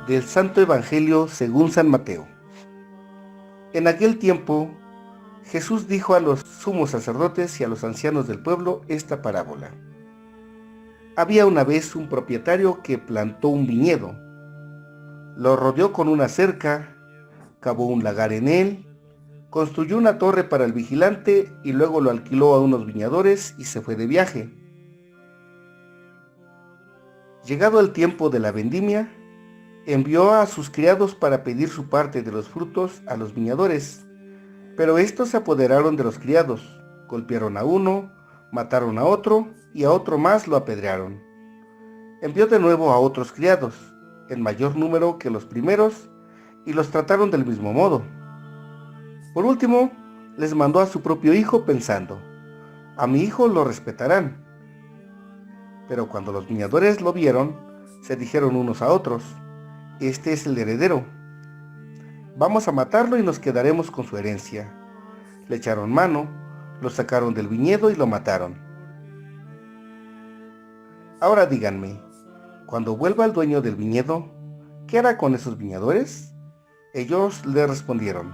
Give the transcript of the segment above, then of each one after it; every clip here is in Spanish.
Del Santo Evangelio según San Mateo. En aquel tiempo, Jesús dijo a los sumos sacerdotes y a los ancianos del pueblo esta parábola. Había una vez un propietario que plantó un viñedo, lo rodeó con una cerca, cavó un lagar en él, construyó una torre para el vigilante y luego lo alquiló a unos viñadores y se fue de viaje. Llegado el tiempo de la vendimia, envió a sus criados para pedir su parte de los frutos a los viñadores, pero estos se apoderaron de los criados, golpearon a uno, mataron a otro y a otro más lo apedrearon. Envió de nuevo a otros criados, en mayor número que los primeros, y los trataron del mismo modo. Por último, les mandó a su propio hijo pensando, a mi hijo lo respetarán. Pero cuando los viñadores lo vieron, se dijeron unos a otros, este es el heredero. Vamos a matarlo y nos quedaremos con su herencia. Le echaron mano, lo sacaron del viñedo y lo mataron. Ahora díganme, cuando vuelva el dueño del viñedo, ¿qué hará con esos viñadores? Ellos le respondieron,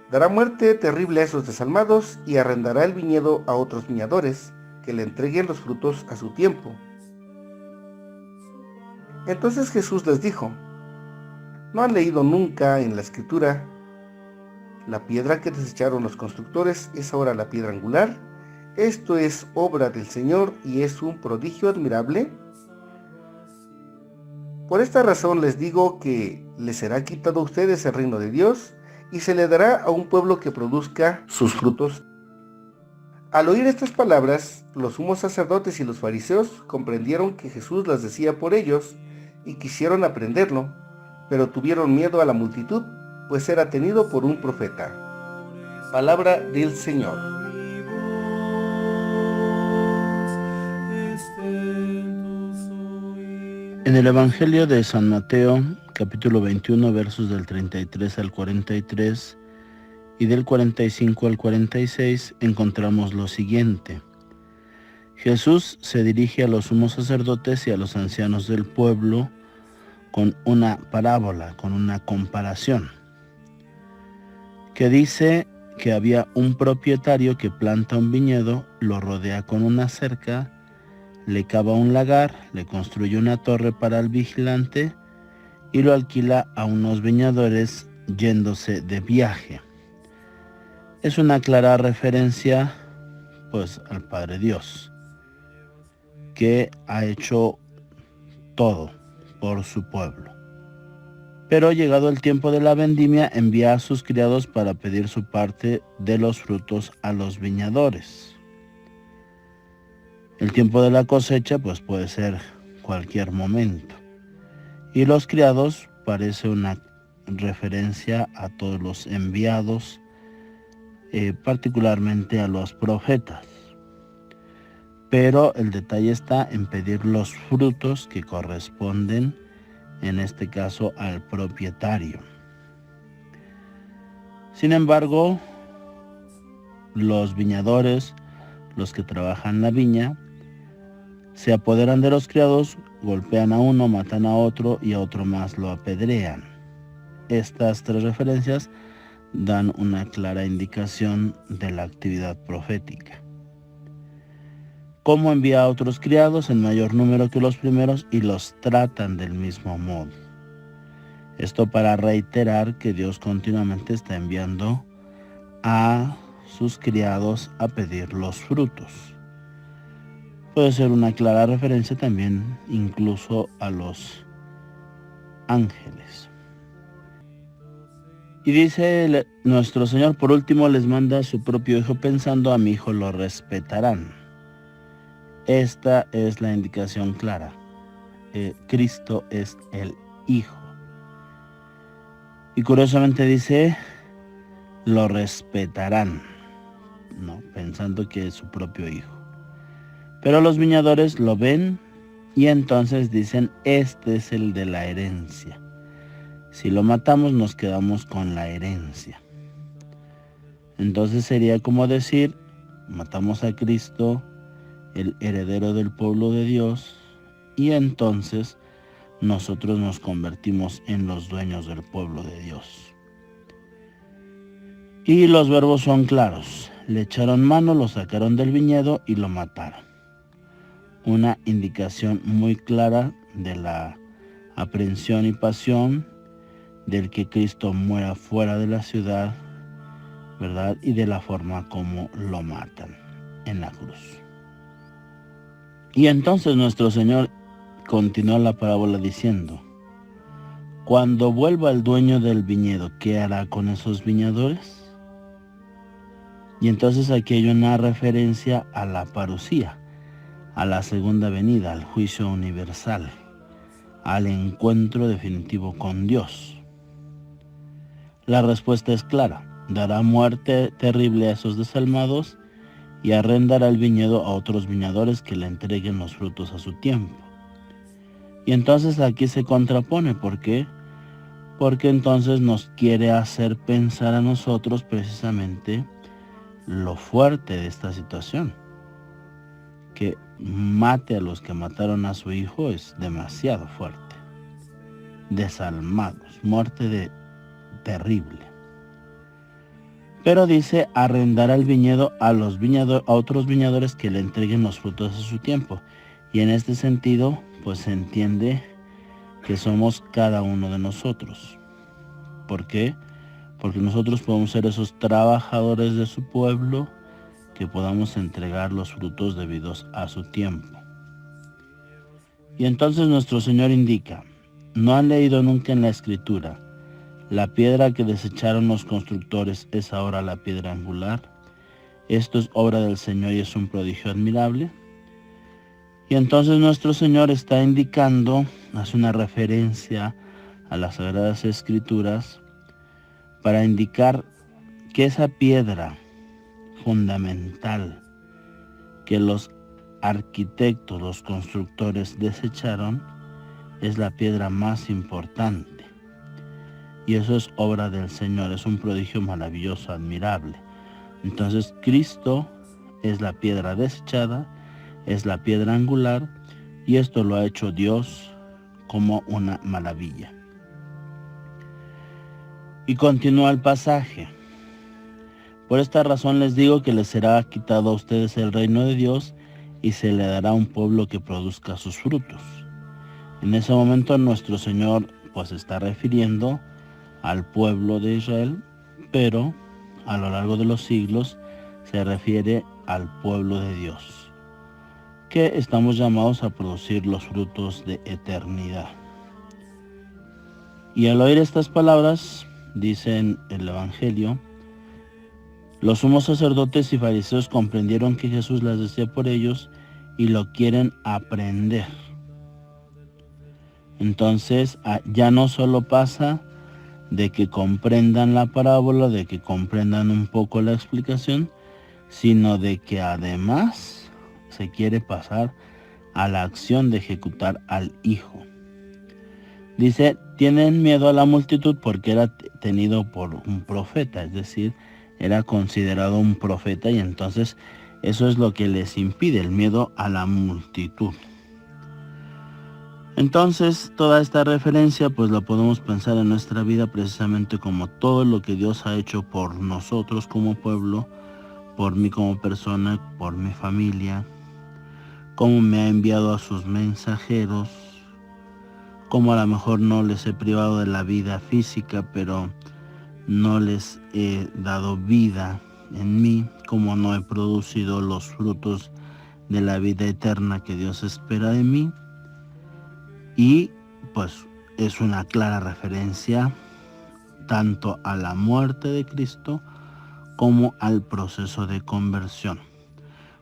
dará muerte terrible a esos desalmados y arrendará el viñedo a otros viñadores que le entreguen los frutos a su tiempo. Entonces Jesús les dijo, ¿no han leído nunca en la Escritura? La piedra que desecharon los constructores es ahora la piedra angular. Esto es obra del Señor y es un prodigio admirable. Por esta razón les digo que les será quitado a ustedes el reino de Dios y se le dará a un pueblo que produzca sus frutos. Al oír estas palabras, los sumos sacerdotes y los fariseos comprendieron que Jesús las decía por ellos y quisieron aprenderlo, pero tuvieron miedo a la multitud, pues era tenido por un profeta. Palabra del Señor. En el Evangelio de San Mateo, capítulo 21, versos del 33 al 43 y del 45 al 46, encontramos lo siguiente. Jesús se dirige a los sumos sacerdotes y a los ancianos del pueblo con una parábola, con una comparación, que dice que había un propietario que planta un viñedo, lo rodea con una cerca, le cava un lagar, le construye una torre para el vigilante y lo alquila a unos viñadores yéndose de viaje. Es una clara referencia, pues, al Padre Dios, que ha hecho todo por su pueblo. Pero llegado el tiempo de la vendimia, envía a sus criados para pedir su parte de los frutos a los viñadores. El tiempo de la cosecha, pues, puede ser cualquier momento. Y los criados parece una referencia a todos los enviados, particularmente a los profetas. Pero el detalle está en pedir los frutos que corresponden, en este caso, al propietario. Sin embargo, los viñadores, los que trabajan la viña, se apoderan de los criados, golpean a uno, matan a otro y a otro más lo apedrean. Estas tres referencias dan una clara indicación de la actividad profética. Cómo envía a otros criados en mayor número que los primeros y los tratan del mismo modo. Esto para reiterar que Dios continuamente está enviando a sus criados a pedir los frutos. Puede ser una clara referencia también incluso a los ángeles. Y dice nuestro Señor, por último les manda a su propio hijo pensando, a mi hijo lo respetarán. Esta es la indicación clara. Cristo es el Hijo. Y curiosamente dice, lo respetarán, ¿no? Pensando que es su propio Hijo. Pero los viñadores lo ven y entonces dicen, este es el de la herencia. Si lo matamos nos quedamos con la herencia. Entonces sería como decir, matamos a Cristo, el heredero del pueblo de Dios, y entonces nosotros nos convertimos en los dueños del pueblo de Dios. Y los verbos son claros. Le echaron mano, lo sacaron del viñedo y lo mataron. Una indicación muy clara de la aprehensión y pasión del que Cristo muera fuera de la ciudad, ¿verdad? Y de la forma como lo matan en la cruz. Y entonces nuestro Señor continúa la parábola diciendo: cuando vuelva el dueño del viñedo, ¿qué hará con esos viñadores? Y entonces aquí hay una referencia a la parusía, a la segunda venida, al juicio universal, al encuentro definitivo con Dios. La respuesta es clara: dará muerte terrible a esos desalmados y arrendará el viñedo a otros viñadores que le entreguen los frutos a su tiempo. Y entonces aquí se contrapone. ¿Por qué? Porque entonces nos quiere hacer pensar a nosotros precisamente lo fuerte de esta situación. Que mate a los que mataron a su hijo es demasiado fuerte. Desalmados, muerte terrible. Pero dice: arrendará el viñedo a otros viñadores que le entreguen los frutos a su tiempo. Y en este sentido, pues se entiende que somos cada uno de nosotros. ¿Por qué? Porque nosotros podemos ser esos trabajadores de su pueblo que podamos entregar los frutos debidos a su tiempo. Y entonces nuestro Señor indica: ¿no han leído nunca en la Escritura: la piedra que desecharon los constructores es ahora la piedra angular? Esto es obra del Señor y es un prodigio admirable. Y entonces nuestro Señor está indicando, hace una referencia a las Sagradas Escrituras para indicar que esa piedra fundamental que los arquitectos, los constructores desecharon, es la piedra más importante. Y eso es obra del Señor, es un prodigio maravilloso, admirable. Entonces Cristo es la piedra desechada, es la piedra angular, y esto lo ha hecho Dios como una maravilla. Y continúa el pasaje: por esta razón les digo que les será quitado a ustedes el reino de Dios y se le dará un pueblo que produzca sus frutos. En ese momento nuestro Señor pues está refiriendo al pueblo de Israel, pero a lo largo de los siglos se refiere al pueblo de Dios, que estamos llamados a producir los frutos de eternidad. Y al oír estas palabras, dice en el Evangelio, los sumos sacerdotes y fariseos comprendieron que Jesús las decía por ellos y lo quieren aprender. Entonces ya no solo pasa de que comprendan la parábola, de que comprendan un poco la explicación, sino de que además se quiere pasar a la acción de ejecutar al Hijo. Dice: tienen miedo a la multitud porque era tenido por un profeta, es decir, era considerado un profeta, y entonces eso es lo que les impide, el miedo a la multitud. Entonces toda esta referencia pues la podemos pensar en nuestra vida precisamente como todo lo que Dios ha hecho por nosotros como pueblo, por mí como persona, por mi familia, cómo me ha enviado a sus mensajeros, cómo a lo mejor no les he privado de la vida física, pero no les he dado vida en mí, cómo no he producido los frutos de la vida eterna que Dios espera de mí. Y pues es una clara referencia tanto a la muerte de Cristo como al proceso de conversión.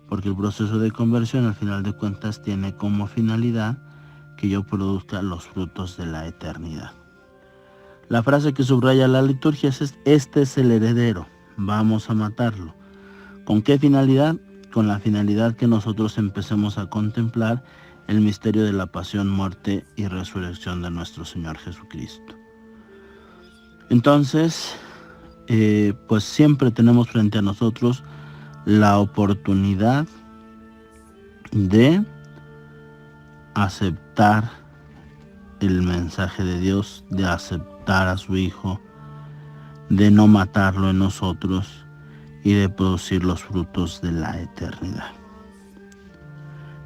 Porque el proceso de conversión al final de cuentas tiene como finalidad que yo produzca los frutos de la eternidad. La frase que subraya la liturgia es: este es el heredero, vamos a matarlo. ¿Con qué finalidad? Con la finalidad que nosotros empecemos a contemplar el misterio de la pasión, muerte y resurrección de nuestro Señor Jesucristo. Entonces, pues siempre tenemos frente a nosotros la oportunidad de aceptar el mensaje de Dios, de aceptar a su Hijo, de no matarlo en nosotros y de producir los frutos de la eternidad.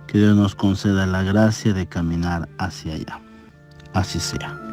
Que Dios nos conceda la gracia de caminar hacia allá. Así sea.